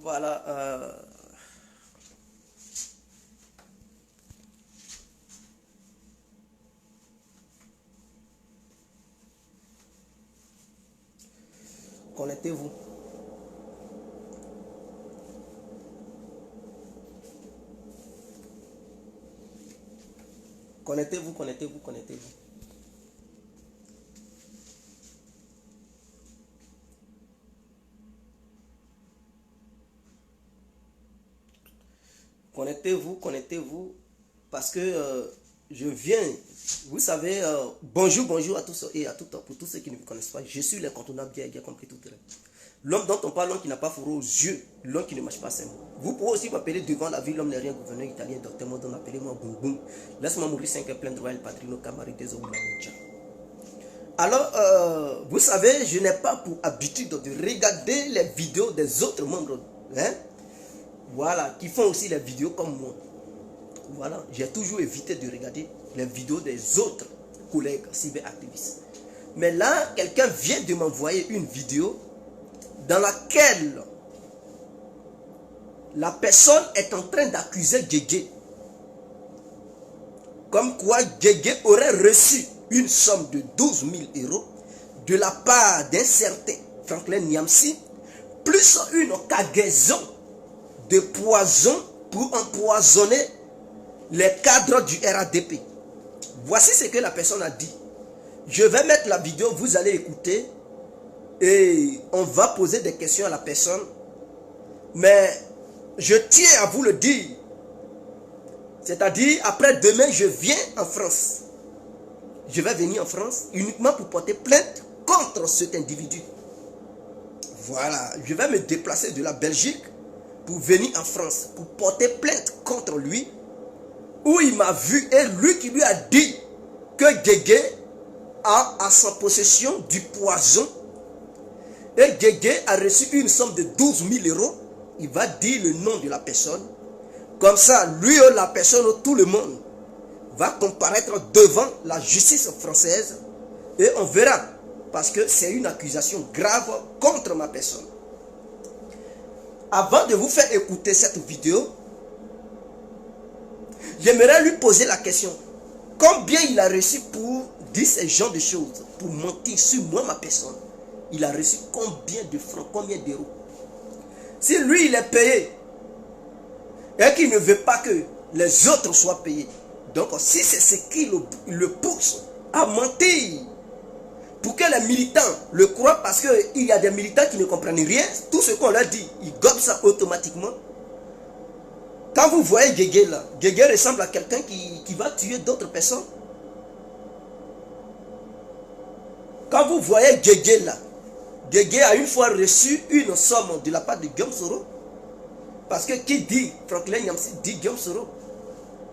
Voilà. Connectez-vous. Connectez-vous, connectez-vous, connectez-vous. Connectez-vous, connectez-vous. Parce que je viens, vous savez, bonjour, bonjour à tous et à toutes, pour tous ceux qui ne me connaissent pas. Je suis l'incontournable, bien compris tout à l'heure. L'homme dont on parle, l'homme qui n'a pas fourreau aux yeux, l'homme qui ne marche pas simple. Vous pouvez aussi m'appeler devant la ville, l'homme n'est rien, gouverneur italien, docteur Modon, appelez-moi Boum Boum. Laisse-moi mourir 5 heures plein de royal patrino, camari des hommes. Alors, vous savez, je n'ai pas pour habitude de regarder les vidéos des autres membres, hein? Voilà, qui font aussi les vidéos comme moi. Voilà, j'ai toujours évité de regarder les vidéos des autres collègues cyberactivistes. Mais là, quelqu'un vient de m'envoyer une vidéo dans laquelle la personne est en train d'accuser Gégé. Comme quoi Gégé aurait reçu une somme de 12 000 € de la part d'un certain Franklin Nyamsi, plus une cargaison de poison pour empoisonner les cadres du RADP. Voici ce que la personne a dit. Je vais mettre la vidéo, vous allez écouter et on va poser des questions à la personne. Mais je tiens à vous le dire. C'est-à-dire, après demain, je viens en France. Je vais venir en France uniquement pour porter plainte contre cet individu. Voilà, je vais me déplacer de la Belgique pour venir en France, pour porter plainte contre lui, où il m'a vu et lui qui lui a dit que Gégé a à sa possession du poison et Gégé a reçu une somme de 12 000 €. Il va dire le nom de la personne. Comme ça, lui ou la personne ou tout le monde va comparaître devant la justice française et on verra. Parce que c'est une accusation grave contre ma personne. Avant de vous faire écouter cette vidéo, j'aimerais lui poser la question. Combien il a reçu pour dire ce genre de choses, pour mentir sur moi, ma personne? Il a reçu combien de francs, combien d'euros? Si lui, il est payé et qu'il ne veut pas que les autres soient payés, donc si c'est ce qui le pousse à mentir, pour que les militants le croient, parce qu'il y a des militants qui ne comprennent rien, tout ce qu'on leur dit, ils gobent ça automatiquement. Quand vous voyez Gégé là, Gégé ressemble à quelqu'un qui va tuer d'autres personnes. Quand vous voyez Gégé là, Gégé a une fois reçu une somme de la part de Guillaume Soro. Parce que qui dit Franklin Nyamsi dit Guillaume Soro.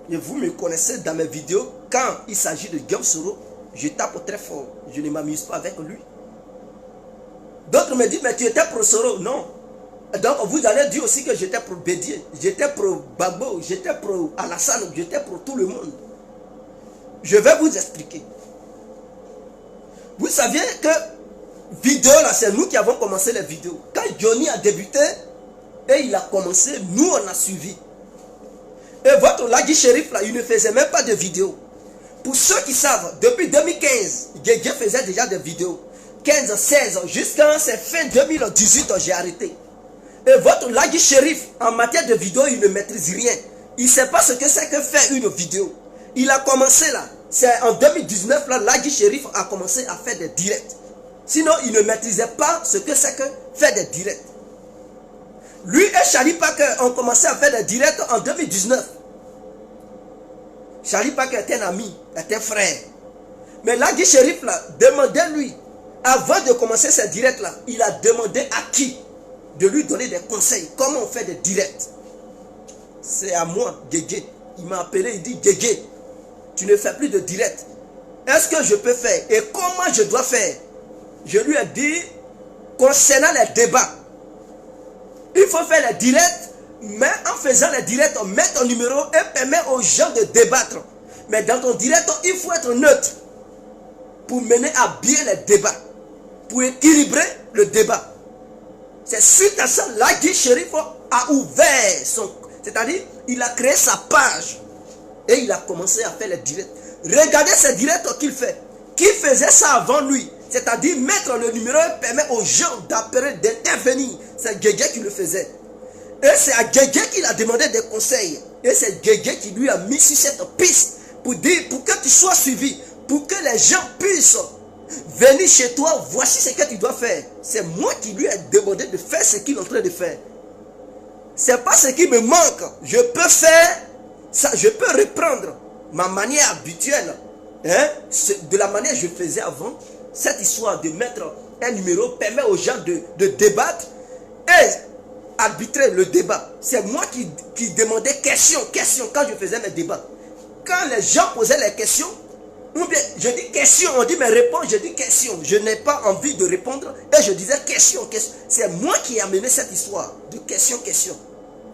Et vous me connaissez dans mes vidéos, quand il s'agit de Guillaume Soro, je tape très fort. Je ne m'amuse pas avec lui. D'autres me disent, mais tu étais pro Soro. Non. Donc vous allez dire aussi que j'étais pro Bédier, j'étais pro Bagbo, j'étais pro Alassane, j'étais pro tout le monde. Je vais vous expliquer. Vous saviez que vidéo là, c'est nous qui avons commencé les vidéos. Quand Johnny a débuté et il a commencé, nous on a suivi. Et votre Lagui Shérif là, il ne faisait même pas de vidéos. Pour ceux qui savent, depuis 2015, Gégé faisait déjà des vidéos. 15, 16, jusqu'à fin 2018, j'ai arrêté. Et votre Lagui Shérif, en matière de vidéo, il ne maîtrise rien. Il ne sait pas ce que c'est que faire une vidéo. Il a commencé là. C'est en 2019, là, Lagui Shérif a commencé à faire des directs. Sinon, il ne maîtrisait pas ce que c'est que faire des directs. Lui et Charlie Parker ont commencé à faire des directs en 2019. Charlie Parker est un ami, est un frère. Mais Lagui Shérif là, demandez-lui, avant de commencer ces directs là, il a demandé à qui de lui donner des conseils, comment on fait des directs. C'est à moi, Gégé. Il m'a appelé, il dit, Gégé, tu ne fais plus de direct. Est-ce que je peux faire? Et comment je dois faire? Je lui ai dit, concernant les débats, il faut faire les directs, mais en faisant les directs, on met ton numéro et permet aux gens de débattre. Mais dans ton direct, il faut être neutre pour mener à bien les débats, pour équilibrer le débat. C'est suite à ça, Lagui Shérif a ouvert son... C'est-à-dire, il a créé sa page. Et il a commencé à faire les directs. Regardez ces directs qu'il fait. Qui faisait ça avant lui? C'est-à-dire, mettre le numéro permet aux gens d'appeler, d'intervenir. C'est Guégué qui le faisait. Et c'est à Guégué qu'il a demandé des conseils. Et c'est Guégué qui lui a mis sur cette piste pour dire, pour que tu sois suivi, pour que les gens puissent venir chez toi, voici ce que tu dois faire. C'est moi qui lui ai demandé de faire ce qu'il est en train de faire. C'est pas ce qui me manque. Je peux faire ça, je peux reprendre ma manière habituelle, hein, de la manière que je faisais avant. Cette histoire de mettre un numéro permet aux gens de débattre et arbitrer le débat. C'est moi qui demandais question quand je faisais mes débats. Quand les gens posaient les questions, ou bien je dis question, on dit mais réponds, je dis question. Je n'ai pas envie de répondre et je disais question. C'est moi qui ai amené cette histoire de question.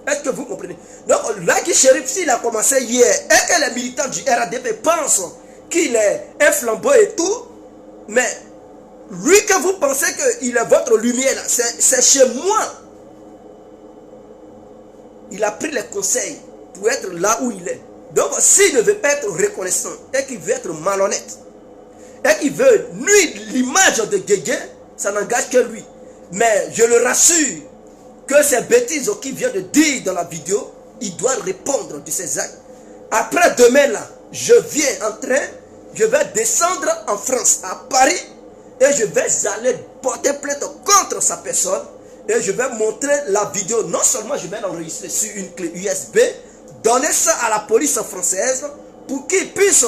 Est-ce que vous comprenez? Donc Lagui Chérif, s'il a commencé hier et que les militants du RADP pensent qu'il est un flambeau et tout, mais lui que vous pensez qu'il est votre lumière, c'est chez moi. Il a pris les conseils pour être là où il est. Donc s'il ne veut pas être reconnaissant et qu'il veut être malhonnête et qu'il veut nuire l'image de Guégué, ça n'engage que lui. Mais je le rassure que ces bêtises qu'il vient de dire dans la vidéo, il doit répondre de ses actes. Après demain là, je viens en train, je vais descendre en France, à Paris, et je vais aller porter plainte contre sa personne, et je vais montrer la vidéo. Non seulement je vais l'enregistrer sur une clé USB, donner ça à la police française pour qu'ils puissent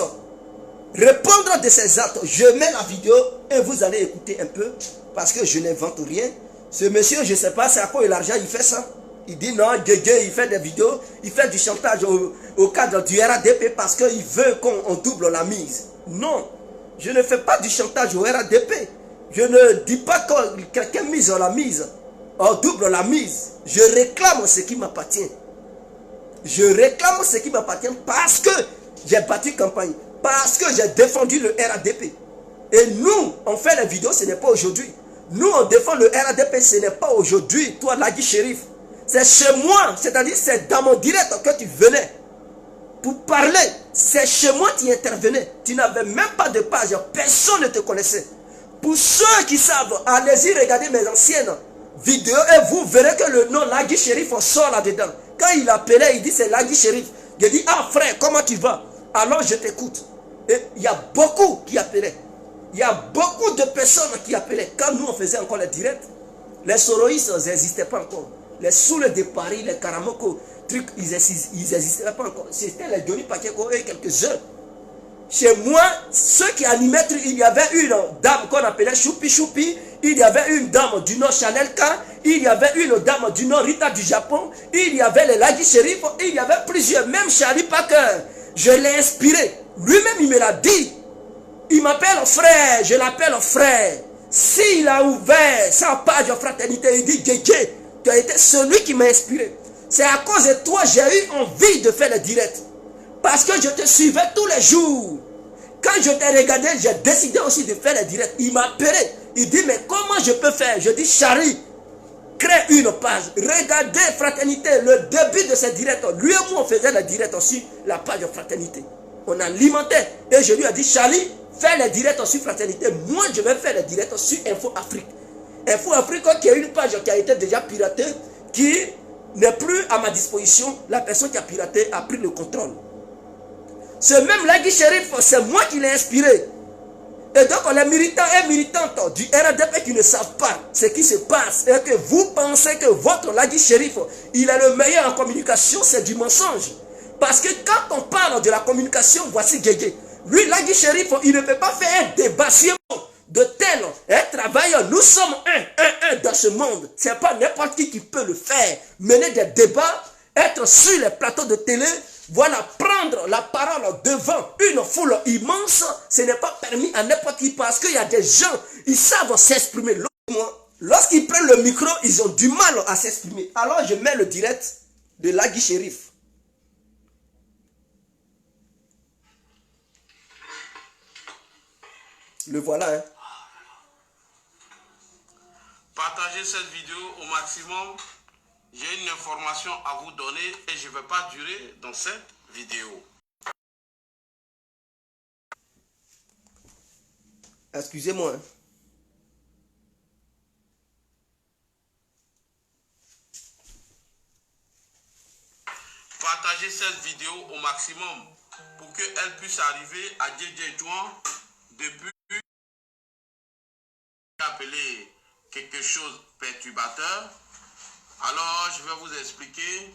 répondre de ses actes. Je mets la vidéo et vous allez écouter un peu, parce que je n'invente rien. Ce monsieur, je ne sais pas, c'est à quoi l'argent il fait ça. Il dit non, Guégué, il fait des vidéos, il fait du chantage au cadre du RADP parce qu'il veut qu'on double la mise. Non, je ne fais pas du chantage au RADP. Je ne dis pas que quelqu'un mise la mise, on double la mise. Je réclame ce qui m'appartient. Je réclame ce qui m'appartient parce que j'ai battu campagne, parce que j'ai défendu le RADP. Et nous, on fait les vidéos, ce n'est pas aujourd'hui. Nous, on défend le RADP, ce n'est pas aujourd'hui, toi, Lagui Chérif. C'est chez moi, c'est-à-dire c'est dans mon direct que tu venais pour parler. C'est chez moi que tu intervenais. Tu n'avais même pas de page, personne ne te connaissait. Pour ceux qui savent, allez-y regarder mes anciennes vidéos et vous verrez que le nom Lagui Chérif, on sort là-dedans. Quand il appelait, il dit c'est Lagui Chérif. Il dit, ah frère, comment tu vas? Alors je t'écoute. Et il y a beaucoup qui appelaient. Il y a beaucoup de personnes qui appelaient. Quand nous on faisait encore les directs, les soroïstes n'existaient pas encore. Les Soule de Paris, les Karamoko, trucs, ils n'existaient pas encore. C'était les Johnny Pakeko et quelques-uns. Chez moi, ceux qui animaient, il y avait une dame qu'on appelait Choupi Choupi, il y avait une dame du nom Chanel K, il y avait une dame du nom Rita du Japon, il y avait les Lagui Chérif, il y avait plusieurs, même Charlie Parker. Je l'ai inspiré. Lui-même, il me l'a dit. Il m'appelle frère, je l'appelle frère. S'il a ouvert sa page de fraternité, il dit Guégué, tu as été celui qui m'a inspiré. C'est à cause de toi j'ai eu envie de faire le direct. Parce que je te suivais tous les jours. Quand je t'ai regardé, j'ai décidé aussi de faire le direct. Il m'a appelé. Il dit mais comment je peux faire? Je dis Charlie, crée une page. Regardez fraternité, le début de ce direct. Lui et moi on faisait le direct aussi, la page de fraternité. On alimentait. Et je lui ai dit Charlie, fais les directs sur fraternité. Moi, je vais faire les directs sur Info Afrique. Info Afrique, qui est une page qui a été déjà piratée, qui n'est plus à ma disposition. La personne qui a piraté a pris le contrôle. Ce même Lagui Chérif, c'est moi qui l'ai inspiré. Et donc, les militants et militantes du RADP qui ne savent pas ce qui se passe et que vous pensez que votre Lagui Chérif, il est le meilleur en communication, c'est du mensonge. Parce que quand on parle de la communication, voici Guégué. Lui, Lagui Chérif, il ne peut pas faire un débat sur de tel travail. Nous sommes un dans ce monde. Ce n'est pas n'importe qui peut le faire. Mener des débats, être sur les plateaux de télé, voilà, prendre la parole devant une foule immense, ce n'est pas permis à n'importe qui parce qu'il y a des gens, ils savent s'exprimer. Lorsqu'ils prennent le micro, ils ont du mal à s'exprimer. Alors je mets le direct de Lagui Chérif. Le voilà, hein. Partagez cette vidéo au maximum. j'ai une information à vous donner et je ne vais pas durer dans cette vidéo. Excusez-moi. Partagez cette vidéo au maximum pour qu'elle puisse arriver à JJ Juan depuis appelé quelque chose de perturbateur. Alors, je vais vous expliquer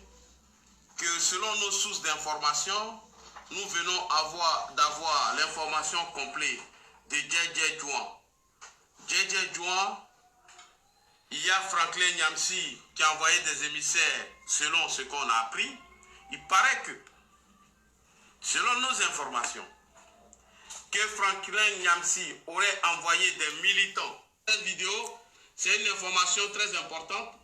que selon nos sources d'information, nous venons d'avoir l'information complète de JJ Juan. JJ Juan, il y a Franklin Nyamsi qui a envoyé des émissaires selon ce qu'on a appris. Il paraît que, selon nos informations, que Franklin Nyamsi aurait envoyé des militants. Cette vidéo, c'est une information très importante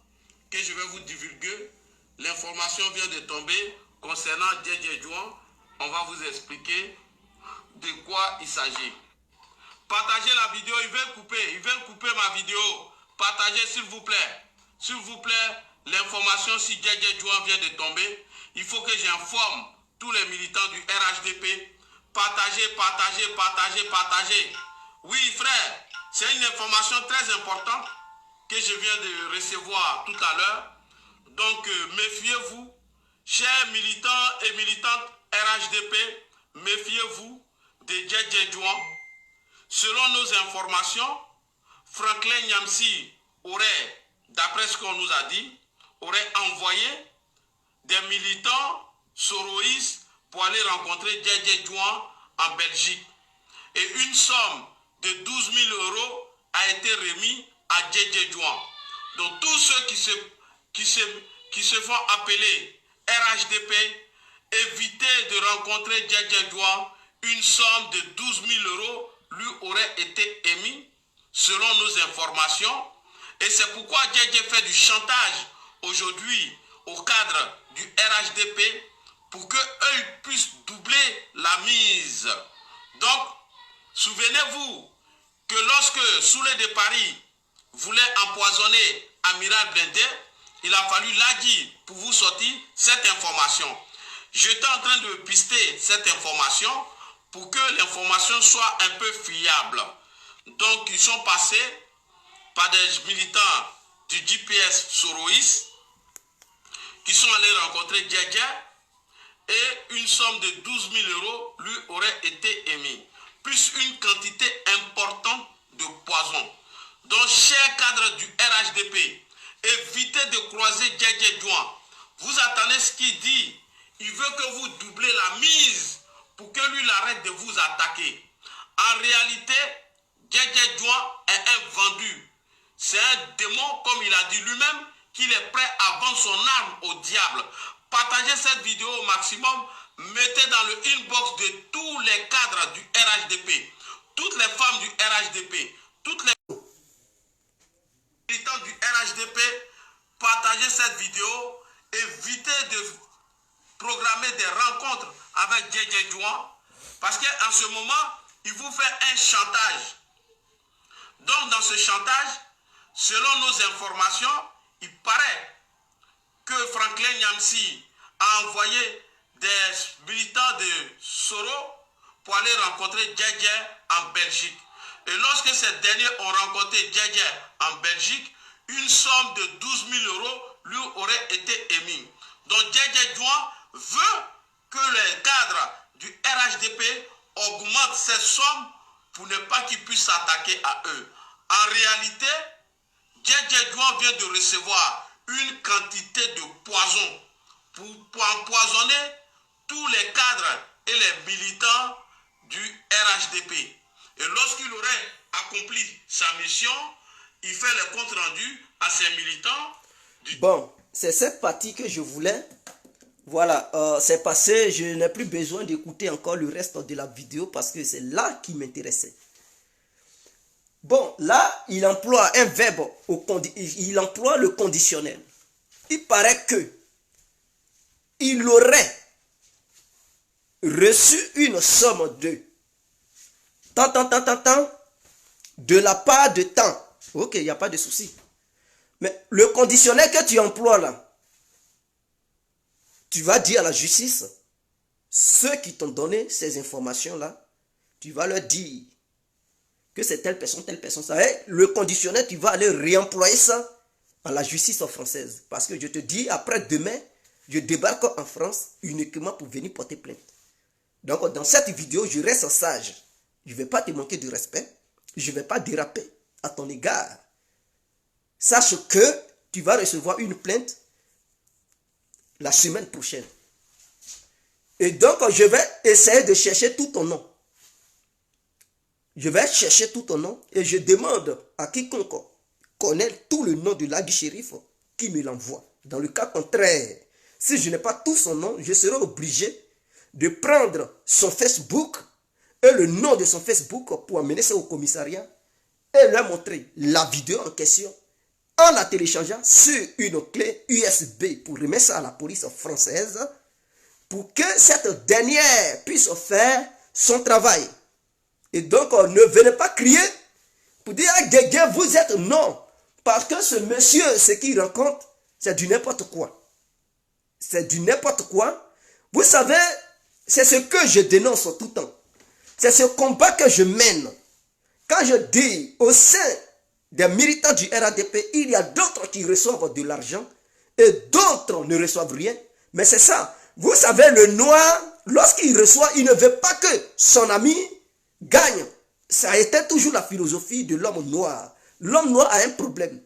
que je vais vous divulguer. L'information vient de tomber concernant JJ Juan. On va vous expliquer de quoi il s'agit. Partagez la vidéo, ils veulent couper ma vidéo. Partagez s'il vous plaît. S'il vous plaît, l'information si JJ Juan vient de tomber, il faut que j'informe tous les militants du RHDP. Partagez, partagez, partagez, partagez. Oui frère, c'est une information très importante que je viens de recevoir tout à l'heure. Donc méfiez-vous, chers militants et militantes RHDP, méfiez-vous de JJ Juan. Selon nos informations, Franklin Nyamsi aurait, d'après ce qu'on nous a dit, aurait envoyé des militants soroïstes pour aller rencontrer JJ Juan en Belgique. Et une somme de 12 000 € a été remise à JJ Juan. Donc tous ceux qui se font appeler RHDP, évitez de rencontrer JJ Juan. Une somme de 12 000 € lui aurait été émise selon nos informations. Et c'est pourquoi JJ fait du chantage aujourd'hui au cadre du RHDP pour qu'eux puissent doubler la mise. Donc, souvenez-vous que lorsque Soulé de Paris voulait empoisonner Amiral Blindé, il a fallu l'ADI pour vous sortir cette information. J'étais en train de pister cette information pour que l'information soit un peu fiable. Donc, ils sont passés par des militants du GPS Soroïs qui sont allés rencontrer JJ et une somme de 12 000 € lui aurait été émise, plus une quantité importante de poison. Donc, chers cadres du RHDP, évitez de croiser JJ Juan. Vous attendez ce qu'il dit. Il veut que vous doublez la mise pour que lui arrête de vous attaquer. En réalité, JJ Juan est un vendu. C'est un démon, comme il a dit lui-même, qu'il est prêt à vendre son âme au diable. Partagez cette vidéo au maximum. Mettez dans le inbox de tous les cadres du RHDP, toutes les femmes du RHDP, toutes les militants du RHDP, partagez cette vidéo. Évitez de programmer des rencontres avec JJ Juan parce qu'en ce moment, il vous fait un chantage. Donc, dans ce chantage, selon nos informations, il paraît que Franklin Nyamsi a envoyé des militants de Soro pour aller rencontrer JJ en Belgique. Et lorsque ces derniers ont rencontré JJ en Belgique, une somme de 12 000 € lui aurait été émise. Donc JJ Juan veut que les cadres du RHDP augmentent ces sommes pour ne pas qu'ils puissent s'attaquer à eux. En réalité, JJ Juan vient de recevoir une quantité de poison pour empoisonner tous les cadres et les militants du RHDP. Et lorsqu'il aurait accompli sa mission, il fait le compte rendu à ses militants. Bon, c'est cette partie que je voulais. Voilà, c'est passé. Je n'ai plus besoin d'écouter encore le reste de la vidéo parce que c'est là qui m'intéressait. Bon, là, il emploie un verbe, il emploie le conditionnel. Il paraît que il aurait reçu une somme de tant, de la part de temps. Ok, il n'y a pas de souci. Mais le conditionnel que tu emploies là, Tu vas dire à la justice, ceux qui t'ont donné ces informations-là, tu vas leur dire que c'est telle personne. Ça est, le conditionnel, tu vas aller réemployer ça à la justice française. Parce que je te dis, après-demain, je débarque en France uniquement pour venir porter plainte. Donc, dans cette vidéo, je reste sage. Je ne vais pas te manquer de respect. Je ne vais pas déraper à ton égard. Sache que tu vas recevoir une plainte la semaine prochaine. Et donc, je vais essayer de chercher tout ton nom. Je vais chercher tout ton nom et je demande à quiconque connaît tout le nom de l'Agui Shérif qui me l'envoie. Dans le cas contraire, si je n'ai pas tout son nom, je serai obligé de prendre son Facebook et le nom de son Facebook pour amener ça au commissariat et leur montrer la vidéo en question en la téléchargeant sur une clé USB pour remettre ça à la police française pour que cette dernière puisse faire son travail. Et donc, ne venez pas crier pour dire « Ah, Guégué, vous êtes non ». Parce que ce monsieur, ce qu'il raconte, c'est du n'importe quoi. C'est du n'importe quoi. Vous savez, c'est ce que je dénonce tout le temps. C'est ce combat que je mène. Quand je dis au sein des militants du RADP, il y a d'autres qui reçoivent de l'argent et d'autres ne reçoivent rien. Mais c'est ça. Vous savez, le noir, lorsqu'il reçoit, il ne veut pas que son ami gagne. Ça a été toujours la philosophie de l'homme noir. L'homme noir a un problème.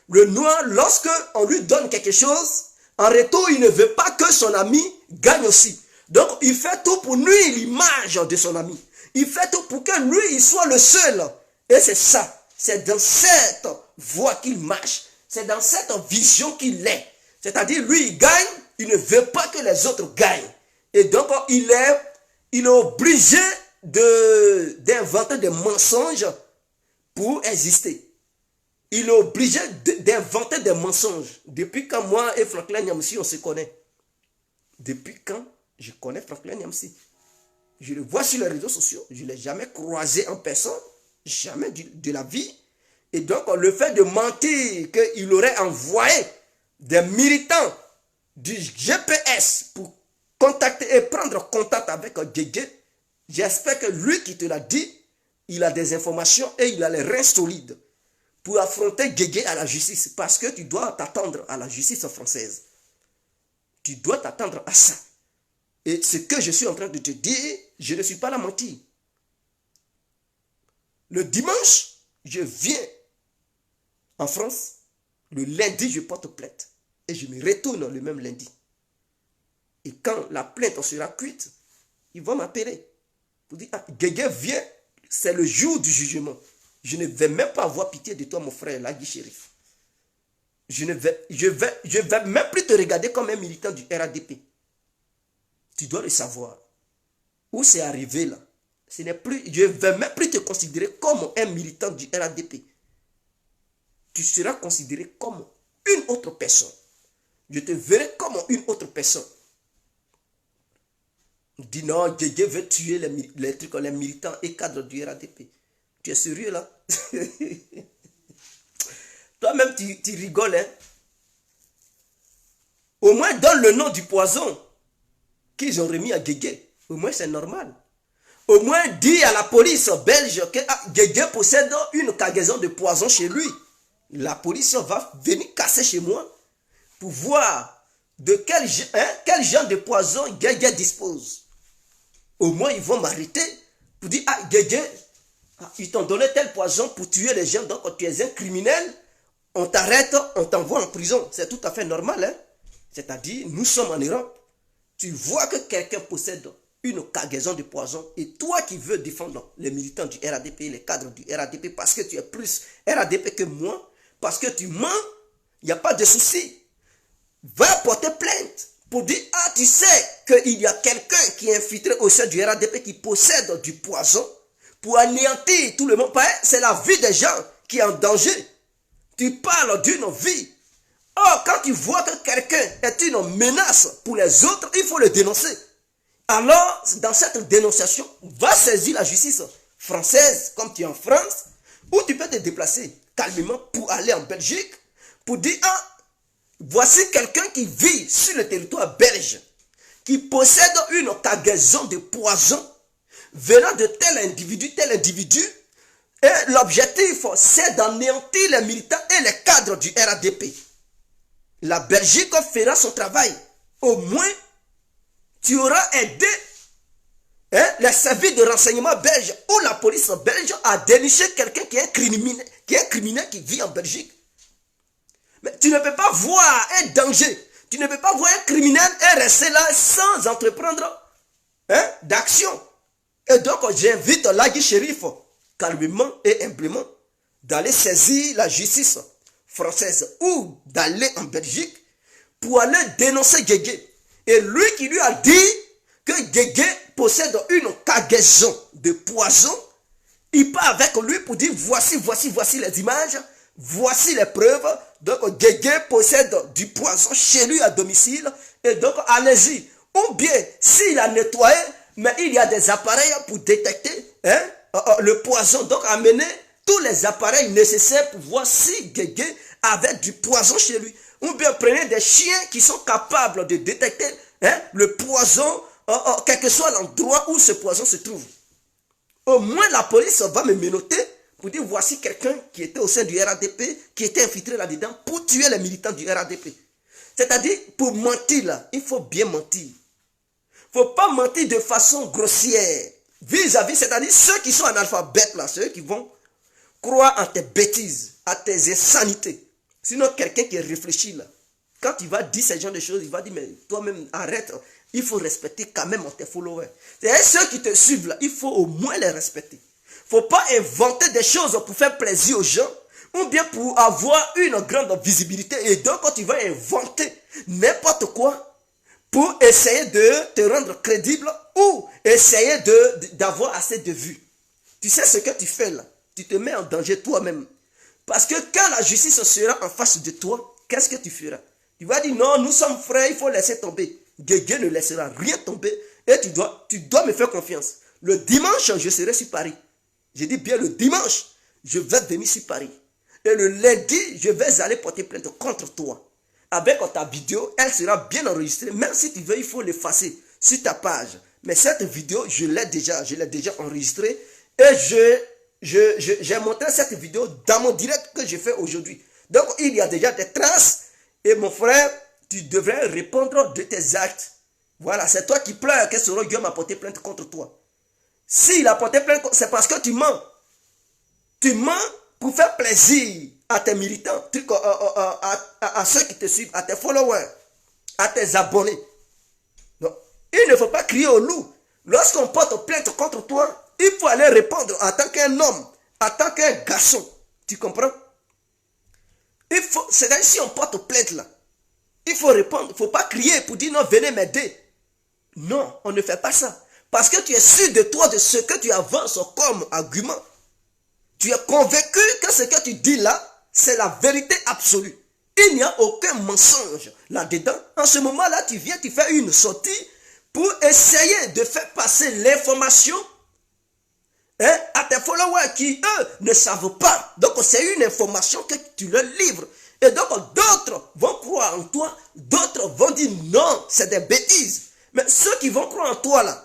Le noir, lorsque on lui donne quelque chose, en retour, il ne veut pas que son ami gagne aussi. Donc, il fait tout pour nuire l'image de son ami. Il fait tout pour que lui, il soit le seul. Et c'est ça. C'est dans cette voie qu'il marche. C'est dans cette vision qu'il est. C'est-à-dire, lui, il gagne. Il ne veut pas que les autres gagnent. Et donc, il est obligé d'inventer des mensonges pour exister. Il est obligé d'inventer des mensonges. Depuis quand moi et Franklin Nyamsi, on se connaît? Depuis quand je connais Franklin Nyamsi? Je le vois sur les réseaux sociaux. Je ne l'ai jamais croisé en personne. Jamais de la vie. Et donc, le fait de mentir qu'il aurait envoyé des militants du GPS pour contacter et prendre contact avec Guégué, j'espère que lui qui te l'a dit, il a des informations et il a les reins solides pour affronter Guégué à la justice. Parce que tu dois t'attendre à la justice française. Tu dois t'attendre à ça. Et ce que je suis en train de te dire, je ne suis pas là mentir. Le dimanche, je viens en France. Le lundi, je porte plainte. Et je me retourne le même lundi. Et quand la plainte sera cuite, ils vont m'appeler. Pour dire, ah, Guégué, viens, c'est le jour du jugement. Je ne vais même pas avoir pitié de toi, mon frère, l'Agui Shérif. Je vais même plus te regarder comme un militant du RADP. Tu dois le savoir. Où c'est arrivé là? Je ne vais même plus te considérer comme un militant du RADP. Tu seras considéré comme une autre personne. Je te verrai comme une autre personne. Dis non, Guégué veut tuer les militants et cadres du RADP. Tu es sérieux là? Toi-même, tu rigoles. Hein? Au moins, donne le nom du poison qu'ils ont remis à Guégué. Au moins, c'est normal. Au moins, dis à la police belge que Guégué possède une cargaison de poison chez lui. La police va venir casser chez moi pour voir de quel genre de poison Guégué dispose. Au moins, ils vont m'arrêter pour dire, ah, Guégué, ils t'ont donné tel poison pour tuer les gens, donc tu es un criminel, on t'arrête, on t'envoie en prison. C'est tout à fait normal. Hein? C'est-à-dire, nous sommes en Europe. Tu vois que quelqu'un possède une cargaison de poison et toi qui veux défendre les militants du RADP, les cadres du RADP, parce que tu es plus RADP que moi, parce que tu mens, il n'y a pas de souci. Va porter plainte pour dire, ah, tu sais qu'il y a quelqu'un qui est infiltré au sein du RADP qui possède du poison pour anéantir tout le monde. C'est la vie des gens qui est en danger. Tu parles d'une vie. Or, quand tu vois que quelqu'un est une menace pour les autres, il faut le dénoncer. Alors, dans cette dénonciation, va saisir la justice française, comme tu es en France, ou tu peux te déplacer calmement pour aller en Belgique, pour dire, ah, voici quelqu'un qui vit sur le territoire belge. qui possède une cargaison de poison venant de tel individu, et l'objectif, c'est d'anéantir les militants et les cadres du RADP. La Belgique fera son travail. Au moins, tu auras aidé les services de renseignement belges ou la police belge à dénicher quelqu'un qui est criminel qui vit en Belgique. Mais tu ne peux pas voir un danger. Tu ne peux pas voir un criminel et rester là sans entreprendre d'action. Et donc, j'invite l'Agui Shérif, calmement et humblement, d'aller saisir la justice française ou d'aller en Belgique pour aller dénoncer Guégué. Et lui qui lui a dit que Guégué possède une cargaison de poison, il part avec lui pour dire voici les images, voici les preuves. Donc Guégué possède du poison chez lui à domicile. Et donc allez-y. Ou bien s'il a nettoyé, mais il y a des appareils pour détecter le poison. Donc amenez tous les appareils nécessaires pour voir si Guégué avait du poison chez lui. Ou bien prenez des chiens qui sont capables de détecter le poison, quel que soit l'endroit où ce poison se trouve. Au moins la police va me menotter pour dire voici quelqu'un qui était au sein du RADP, qui était infiltré là-dedans pour tuer les militants du RADP. C'est-à-dire, pour mentir là, il faut bien mentir. Il ne faut pas mentir de façon grossière. Vis-à-vis, c'est-à-dire ceux qui sont analphabètes là, ceux qui vont croire en tes bêtises, à tes insanités. Sinon, quelqu'un qui réfléchit là, quand il va dire ce genre de choses, il va dire, mais toi-même, arrête. Il faut respecter quand même tes followers. C'est ceux qui te suivent là, il faut au moins les respecter. Il ne faut pas inventer des choses pour faire plaisir aux gens, ou bien pour avoir une grande visibilité. Et donc, quand tu vas inventer n'importe quoi, pour essayer de te rendre crédible, ou essayer d'avoir assez de vues. Tu sais ce que tu fais là? Tu te mets en danger toi-même. Parce que quand la justice sera en face de toi, qu'est-ce que tu feras? Tu vas dire non, nous sommes frères, il faut laisser tomber. Guégué ne laissera rien tomber et tu dois me faire confiance. Le dimanche, je serai sur Paris. Je dis bien le dimanche, je vais venir sur Paris. Et le lundi, je vais aller porter plainte contre toi. Avec ta vidéo, elle sera bien enregistrée. Même si tu veux, il faut l'effacer sur ta page. Mais cette vidéo, je l'ai déjà enregistrée. Et j'ai montré cette vidéo dans mon direct que je fais aujourd'hui. Donc, il y a déjà des traces. Et mon frère, tu devrais répondre de tes actes. Voilà, c'est toi qui pleures que Soro Guillaume a porté plainte contre toi. S'il a porté plainte, c'est parce que tu mens. Tu mens pour faire plaisir à tes militants, à ceux qui te suivent, à tes followers, à tes abonnés. Donc, il ne faut pas crier au loup. Lorsqu'on porte plainte contre toi, il faut aller répondre en tant qu'un homme, en tant qu'un garçon. Tu comprends? C'est-à-dire si on porte plainte là, il faut répondre. Il ne faut pas crier pour dire non, venez m'aider. Non, on ne fait pas ça. Parce que tu es sûr de toi, de ce que tu avances comme argument. Tu es convaincu que ce que tu dis là, c'est la vérité absolue. Il n'y a aucun mensonge là-dedans. En ce moment-là, tu viens, tu fais une sortie pour essayer de faire passer l'information à tes followers qui, eux, ne savent pas. Donc, c'est une information que tu leur livres. Et donc, d'autres vont croire en toi. D'autres vont dire non, c'est des bêtises. Mais ceux qui vont croire en toi, là,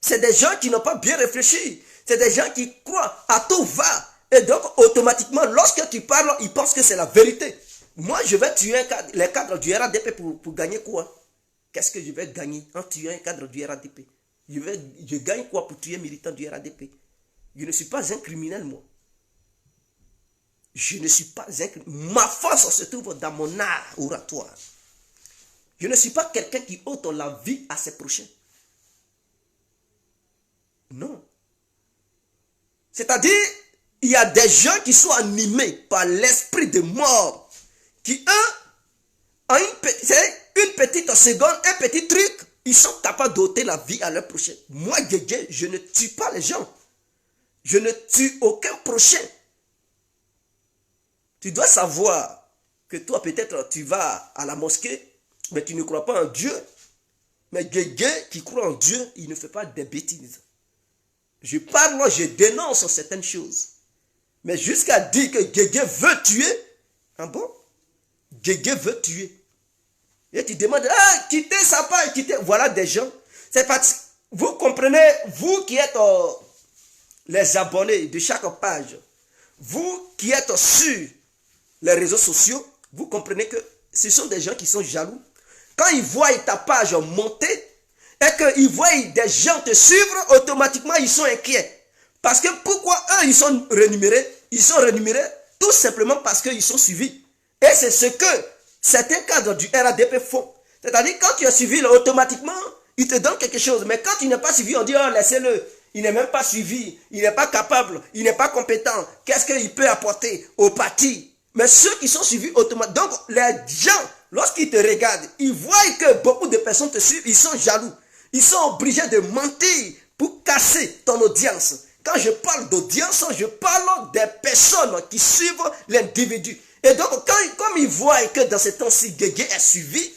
c'est des gens qui n'ont pas bien réfléchi. C'est des gens qui croient à tout va. Et donc, automatiquement, lorsque tu parles, ils pensent que c'est la vérité. Moi, je vais tuer les cadres du RADP pour gagner quoi? Qu'est-ce que je vais gagner en tuant un cadre du RADP? Je gagne quoi pour tuer un militant du RADP? Je ne suis pas un criminel, moi. Je ne suis pas un criminel. Ma force se trouve dans mon art oratoire. Je ne suis pas quelqu'un qui ôte la vie à ses prochains. Non. C'est-à-dire, il y a des gens qui sont animés par l'esprit de mort, qui, eux, ont une petite seconde, un petit truc, ils sont capables d'ôter la vie à leur prochain. Moi, Guégué, je ne tue pas les gens. Je ne tue aucun prochain. Tu dois savoir que toi, peut-être, tu vas à la mosquée, mais tu ne crois pas en Dieu. Mais Guégué qui croit en Dieu, il ne fait pas des bêtises. Je parle, je dénonce certaines choses. Mais jusqu'à dire que Guégué veut tuer, ah bon? Guégué veut tuer. Et tu demandes, ah, quittez ça pas, quittez. Voilà des gens. C'est parce que vous comprenez, vous qui êtes les abonnés de chaque page, vous qui êtes sur les réseaux sociaux, vous comprenez que ce sont des gens qui sont jaloux. Quand ils voient ta page monter et qu'ils voient des gens te suivre, automatiquement ils sont inquiets. Parce que pourquoi eux ils sont rémunérés? Ils sont rémunérés tout simplement parce qu'ils sont suivis. Et c'est ce que certains cadres du RADP font. C'est-à-dire quand tu es suivi, là, automatiquement, ils te donnent quelque chose. Mais quand tu n'es pas suivi, on dit, oh, laissez-le. Il n'est même pas suivi. Il n'est pas capable. Il n'est pas compétent. Qu'est-ce qu'il peut apporter au parti? Mais ceux qui sont suivis automatiquement. Donc, les gens, lorsqu'ils te regardent, ils voient que beaucoup de personnes te suivent. Ils sont jaloux. Ils sont obligés de mentir pour casser ton audience. Quand je parle d'audience, je parle des personnes qui suivent l'individu. Et donc, comme ils voient que dans ce temps-ci, Guégué est suivi,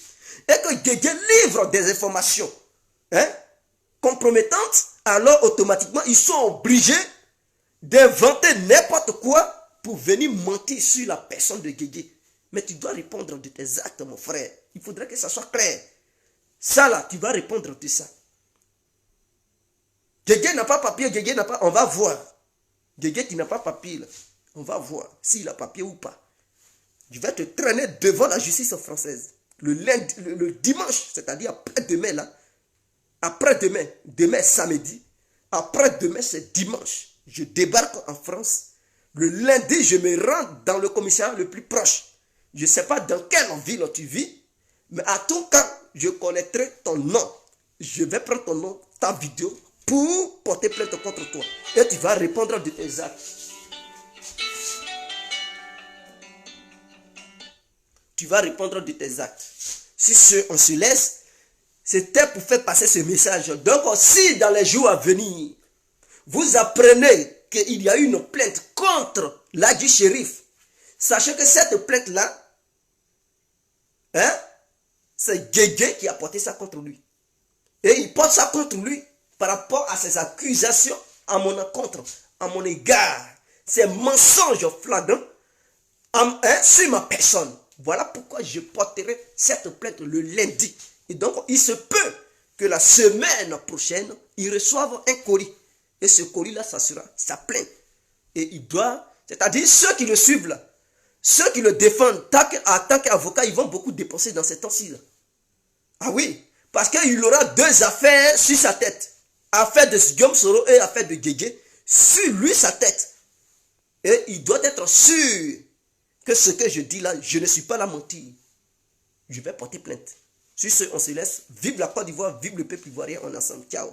et que Guégué livre des informations compromettantes, alors automatiquement, ils sont obligés d'inventer n'importe quoi pour venir mentir sur la personne de Guégué. Mais tu dois répondre de tes actes, mon frère. Il faudrait que ça soit clair. Ça là, tu vas répondre de ça. Guégué n'a pas papier, Guégué n'a pas... On va voir. Guégué, tu n'as pas papier, là. On va voir s'il a papier ou pas. Je vais te traîner devant la justice française. Le dimanche, c'est-à-dire après-demain, là. Après-demain, demain samedi. Après-demain, c'est dimanche. Je débarque en France. Le lundi, je me rends dans le commissariat le plus proche. Je ne sais pas dans quelle ville tu vis. Mais à tout cas, je connaîtrai ton nom. Je vais prendre ton nom, ta vidéo, pour porter plainte contre toi. Et tu vas répondre de tes actes. Tu vas répondre de tes actes. Si on se laisse, c'était pour faire passer ce message. Donc, si dans les jours à venir, vous apprenez qu'il y a eu une plainte contre l'Adji Shérif, sachez que cette plainte-là, c'est Guégué qui a porté ça contre lui. Et il porte ça contre lui par rapport à ses accusations à mon encontre, à mon égard. Ces mensonges flagrants sur ma personne. Voilà pourquoi je porterai cette plainte le lundi. Et donc, il se peut que la semaine prochaine, ils reçoivent un colis. Et ce colis-là, ça sera sa plainte. Et il doit, c'est-à-dire ceux qui le suivent là, ceux qui le défendent en tant qu'avocat, ils vont beaucoup dépenser dans ces temps-ci. Ah oui, parce qu'il aura deux affaires sur sa tête. Affaire de Guillaume Soro et affaire de Guégué. Sur lui, sa tête. Et il doit être sûr que ce que je dis là, je ne suis pas la mentir. Je vais porter plainte. Sur ce, on se laisse. Vive la Côte d'Ivoire, vive le peuple ivoirien, on est ensemble. Ciao.